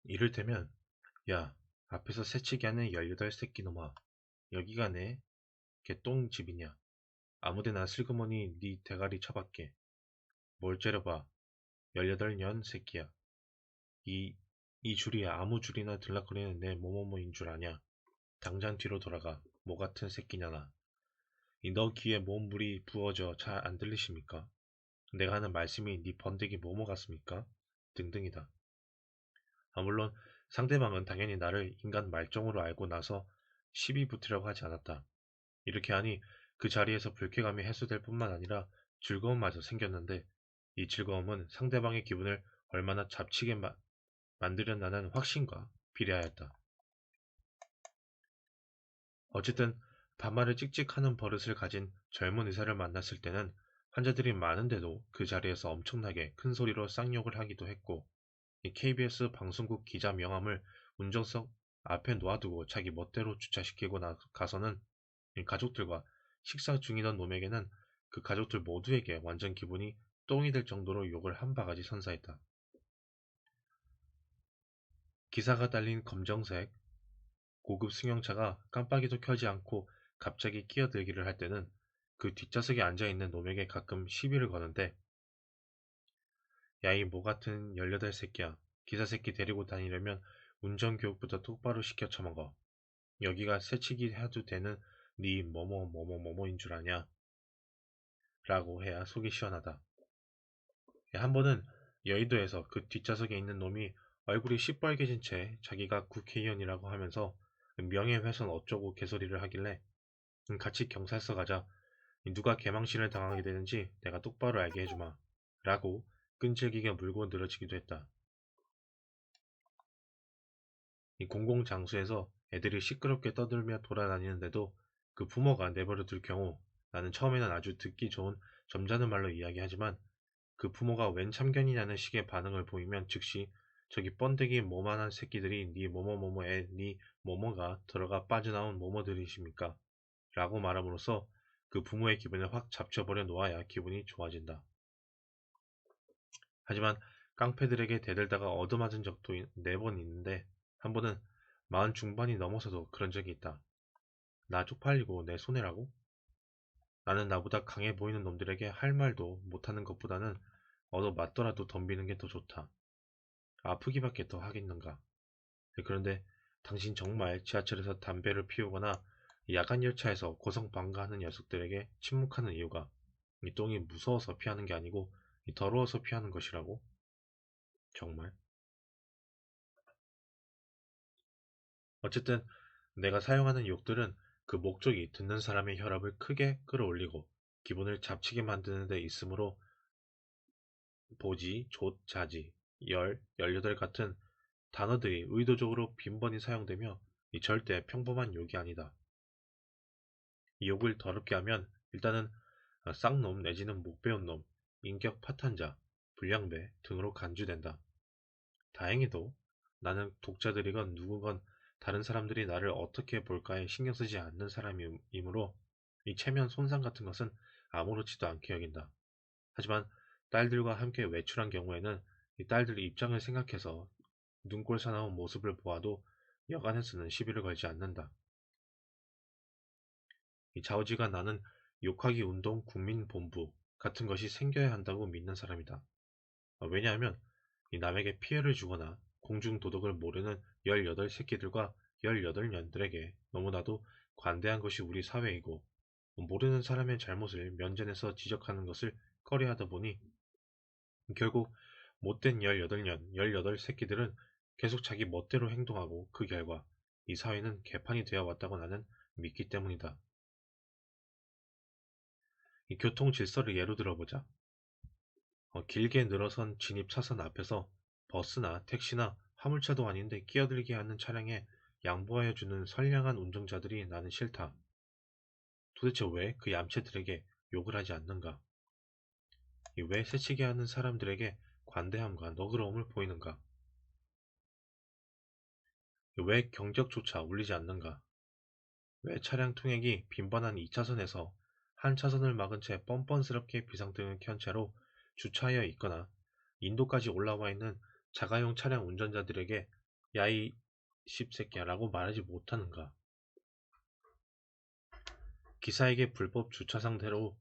이를테면 야, 앞에서 새치기 하는 18새끼 놈아, 여기가 내 개똥집이냐? 아무데나 슬그머니 네 대가리 쳐박게. 뭘 째려봐, 18년 새끼야. 이, 이 줄이 아무 줄이나 들락거리는 내 뭐뭐뭐인 줄 아냐? 당장 뒤로 돌아가, 뭐 같은 새끼냐 나. 너 귀에 뭔 물이 부어져 잘 안 들리십니까? 내가 하는 말씀이 네 번데기 뭐뭐 같습니까? 등등이다. 물론 상대방은 당연히 나를 인간 말종으로 알고 나서 시비 붙으려고 하지 않았다. 이렇게 하니 그 자리에서 불쾌감이 해소될 뿐만 아니라 즐거움마저 생겼는데 이 즐거움은 상대방의 기분을 얼마나 잡치게 만들었나는 확신과 비례하였다. 어쨌든 반말을 찍찍하는 버릇을 가진 젊은 의사를 만났을 때는 환자들이 많은데도 그 자리에서 엄청나게 큰 소리로 쌍욕을 하기도 했고 이 KBS 방송국 기자 명함을 운전석 앞에 놓아두고 자기 멋대로 주차시키고 가서는 이 가족들과 식사 중이던 놈에게는 그 가족들 모두에게 완전 기분이 똥이 될 정도로 욕을 한 바가지 선사했다. 기사가 달린 검정색 고급 승용차가 깜빡이도 켜지 않고 갑자기 끼어들기를 할 때는 그 뒷좌석에 앉아있는 놈에게 가끔 시비를 거는데 야 이 뭐 같은 18새끼야. 기사 새끼 데리고 다니려면 운전교육부터 똑바로 시켜 처먹어. 여기가 새치기 해도 되는 네 뭐뭐뭐뭐뭐뭐인 줄 아냐? 라고 해야 속이 시원하다. 한 번은 여의도에서 그 뒷좌석에 있는 놈이 얼굴이 시뻘개진 채 자기가 국회의원이라고 하면서 명예훼손 어쩌고 개소리를 하길래 같이 경찰서 가자. 누가 개망신을 당하게 되는지 내가 똑바로 알게 해주마. 라고 끈질기게 물고 늘어지기도 했다. 이 공공장소에서 애들이 시끄럽게 떠들며 돌아다니는데도 그 부모가 내버려 둘 경우 나는 처음에는 아주 듣기 좋은 점잖은 말로 이야기하지만 그 부모가 웬 참견이냐는 식의 반응을 보이면 즉시 저기 번데기 뭐만한 새끼들이 네 뭐뭐뭐뭐에 네 뭐뭐가 들어가 빠져나온 뭐뭐들이십니까? 라고 말함으로써 그 부모의 기분을 확 잡쳐버려 놓아야 기분이 좋아진다. 하지만 깡패들에게 대들다가 얻어맞은 적도 4번 있는데 한 번은 40 중반이 넘어서도 그런 적이 있다. 나 쪽팔리고 내 손해라고? 나는 나보다 강해 보이는 놈들에게 할 말도 못하는 것보다는 얻어맞더라도 덤비는 게 더 좋다. 아프기밖에 더 하겠는가. 그런데 당신 정말 지하철에서 담배를 피우거나 야간 열차에서 고성방가하는 녀석들에게 침묵하는 이유가 이 똥이 무서워서 피하는 게 아니고 이 더러워서 피하는 것이라고? 정말? 어쨌든 내가 사용하는 욕들은 그 목적이 듣는 사람의 혈압을 크게 끌어올리고 기분을 잡치게 만드는 데 있으므로 보지, 조, 자지, 열, 18 같은 단어들이 의도적으로 빈번히 사용되며 절대 평범한 욕이 아니다. 이 욕을 더럽게 하면 일단은 쌍놈 내지는 못 배운 놈, 인격 파탄자, 불량배 등으로 간주된다. 다행히도 나는 독자들이건 누구건 다른 사람들이 나를 어떻게 볼까에 신경 쓰지 않는 사람이므로 이 체면 손상 같은 것은 아무렇지도 않게 여긴다. 하지만 딸들과 함께 외출한 경우에는 이 딸들의 입장을 생각해서 눈꼴 사나운 모습을 보아도 여간해서는 시비를 걸지 않는다. 이 좌우지가 나는 욕하기 운동 국민본부 같은 것이 생겨야 한다고 믿는 사람이다. 왜냐하면 이 남에게 피해를 주거나 공중도덕을 모르는 18 새끼들과 18년들에게 너무나도 관대한 것이 우리 사회이고 모르는 사람의 잘못을 면전에서 지적하는 것을 꺼려하다 보니 결국 못된 18년, 18 새끼들은 계속 자기 멋대로 행동하고 그 결과 이 사회는 개판이 되어 왔다고 나는 믿기 때문이다. 이 교통 질서를 예로 들어보자. 길게 늘어선 진입 차선 앞에서 버스나 택시나 화물차도 아닌데 끼어들게 하는 차량에 양보하여 주는 선량한 운전자들이 나는 싫다. 도대체 왜 그 얌체들에게 욕을 하지 않는가? 왜 새치게 하는 사람들에게 관대함과 너그러움을 보이는가? 왜 경적조차 울리지 않는가? 왜 차량 통행이 빈번한 2차선에서 한 차선을 막은 채 뻔뻔스럽게 비상등을 켠 채로 주차하여 있거나 인도까지 올라와 있는 자가용 차량 운전자들에게 야이 씹새끼야 라고 말하지 못하는가? 기사에게 불법 주차 상대로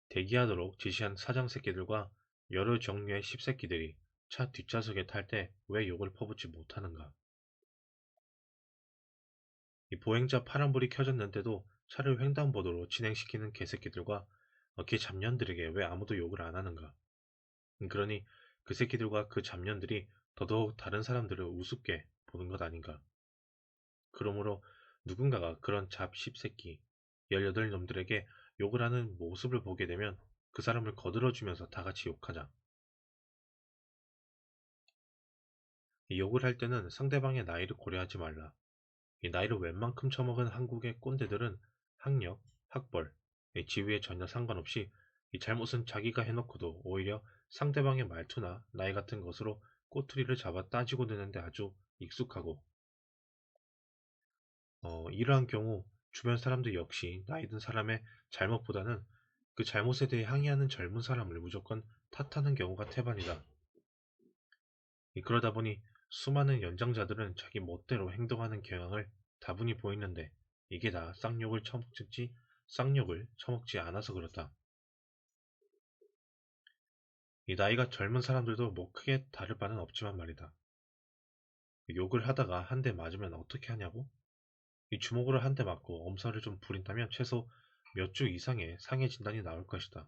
대기하도록 지시한 사장 새끼들과 여러 종류의 씹새끼들이 차 뒷좌석에 탈 때 왜 욕을 퍼붓지 못하는가? 이 보행자 파란불이 켜졌는데도 차를 횡단보도로 진행시키는 개새끼들과 개 잡년들에게 왜 아무도 욕을 안 하는가? 그러니 그 새끼들과 그 잡년들이 더더욱 다른 사람들을 우습게 보는 것 아닌가? 그러므로 누군가가 그런 잡씹새끼 18놈들에게 욕을 하는 모습을 보게 되면 그 사람을 거들어주면서 다 같이 욕하자. 이 욕을 할 때는 상대방의 나이를 고려하지 말라. 이 나이를 웬만큼 처먹은 한국의 꼰대들은 학력, 학벌, 이 지위에 전혀 상관없이 이 잘못은 자기가 해놓고도 오히려 상대방의 말투나 나이 같은 것으로 꼬투리를 잡아 따지고 드는데 아주 익숙하고 이러한 경우 주변 사람들 역시 나이 든 사람의 잘못보다는 그 잘못에 대해 항의하는 젊은 사람을 무조건 탓하는 경우가 태반이다. 그러다 보니 수많은 연장자들은 자기 멋대로 행동하는 경향을 다분히 보이는데 이게 다 쌍욕을 처먹지 않아서 그렇다. 이 나이가 젊은 사람들도 뭐 크게 다를 바는 없지만 말이다. 욕을 하다가 한 대 맞으면 어떻게 하냐고? 이 주먹으로 한 대 맞고 엄살을 좀 부린다면 최소 몇 주 이상의 상해 진단이 나올 것이다.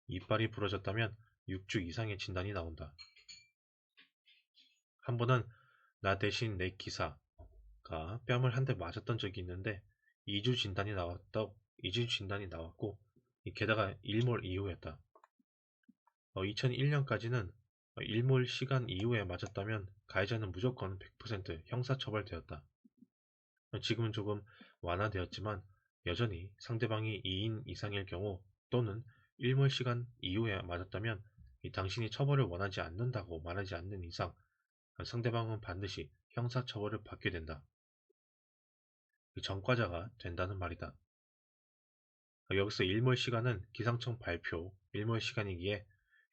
이빨이 부러졌다면 6주 이상의 진단이 나온다. 한 번은 나 대신 내 기사가 뺨을 한 대 맞았던 적이 있는데 2주 진단이 나왔고 게다가 일몰 이후였다. 2001년까지는 일몰 시간 이후에 맞았다면 가해자는 무조건 100% 형사처벌되었다. 지금은 조금 완화되었지만 여전히 상대방이 2인 이상일 경우 또는 일몰 시간 이후에 맞았다면 당신이 처벌을 원하지 않는다고 말하지 않는 이상 상대방은 반드시 형사처벌을 받게 된다. 전과자가 된다는 말이다. 여기서 일몰 시간은 기상청 발표 일몰 시간이기에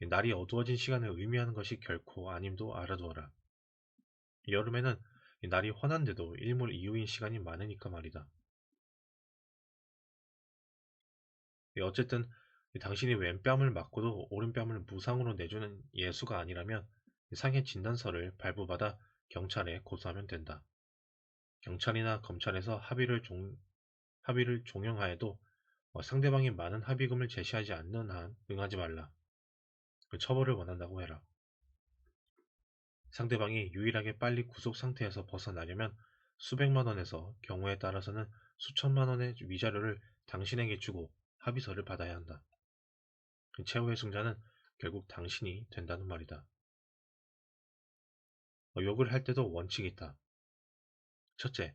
날이 어두워진 시간을 의미하는 것이 결코 아님도 알아두어라. 여름에는 날이 환한데도 일몰 이후인 시간이 많으니까 말이다. 어쨌든 당신이 왼뺨을 맞고도 오른뺨을 무상으로 내주는 예수가 아니라면 상해 진단서를 발부받아 경찰에 고소하면 된다. 경찰이나 검찰에서 합의를 종용하여도 상대방이 많은 합의금을 제시하지 않는 한 응하지 말라. 처벌을 원한다고 해라. 상대방이 유일하게 빨리 구속 상태에서 벗어나려면 수백만 원에서 경우에 따라서는 수천만 원의 위자료를 당신에게 주고 합의서를 받아야 한다. 최후의 승자는 결국 당신이 된다는 말이다. 욕을 할 때도 원칙이 있다. 첫째,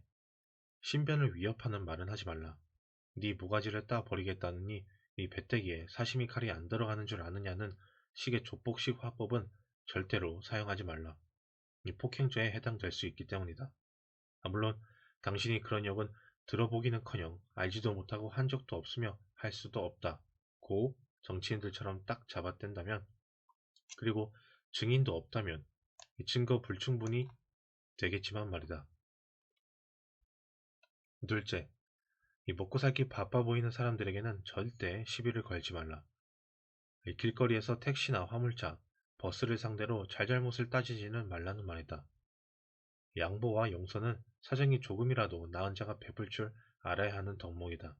신변을 위협하는 말은 하지 말라. 네 모가지를 따 버리겠다느니 네 배때기에 사시미 칼이 안 들어가는 줄 아느냐는 식의 조폭식 화법은 절대로 사용하지 말라. 이 폭행죄에 해당될 수 있기 때문이다. 물론 당신이 그런 욕은 들어보기는커녕 알지도 못하고 한 적도 없으며 할 수도 없다. 고 정치인들처럼 딱 잡아댄다면 그리고 증인도 없다면 증거 불충분이 되겠지만 말이다. 둘째, 이 먹고 살기 바빠 보이는 사람들에게는 절대 시비를 걸지 말라. 길거리에서 택시나 화물차, 버스를 상대로 잘잘못을 따지지는 말라는 말이다. 양보와 용서는 사정이 조금이라도 나은 자가 베풀 줄 알아야 하는 덕목이다.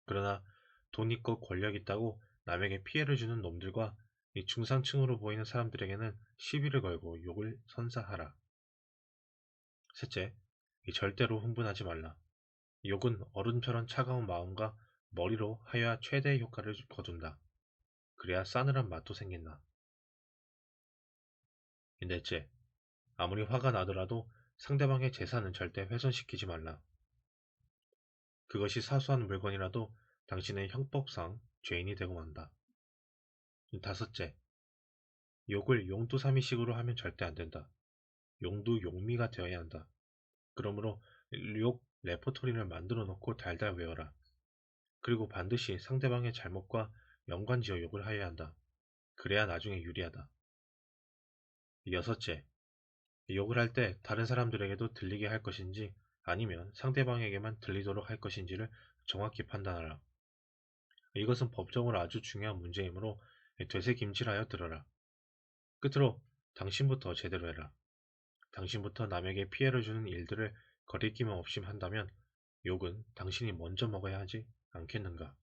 그러나 돈 있고 권력 있다고 남에게 피해를 주는 놈들과 이 중산층으로 보이는 사람들에게는 시비를 걸고 욕을 선사하라. 셋째, 절대로 흥분하지 말라. 욕은 얼음처럼 차가운 마음과 머리로 하여야 최대의 효과를 거둔다. 그래야 싸늘한 맛도 생긴다. 넷째, 아무리 화가 나더라도 상대방의 재산은 절대 훼손시키지 말라. 그것이 사소한 물건이라도 당신의 형법상 죄인이 되고 만다. 다섯째, 욕을 용두사미식으로 하면 절대 안 된다. 용두용미가 되어야 한다. 그러므로 욕 레퍼토리를 만들어 놓고 달달 외워라. 그리고 반드시 상대방의 잘못과 연관지어 욕을 하여야 한다. 그래야 나중에 유리하다. 여섯째, 욕을 할 때 다른 사람들에게도 들리게 할 것인지 아니면 상대방에게만 들리도록 할 것인지를 정확히 판단하라. 이것은 법적으로 아주 중요한 문제이므로 되새김질하여 들어라. 끝으로 당신부터 제대로 해라. 당신부터 남에게 피해를 주는 일들을 거리낌 없이 한다면 욕은 당신이 먼저 먹어야 하지 않겠는가?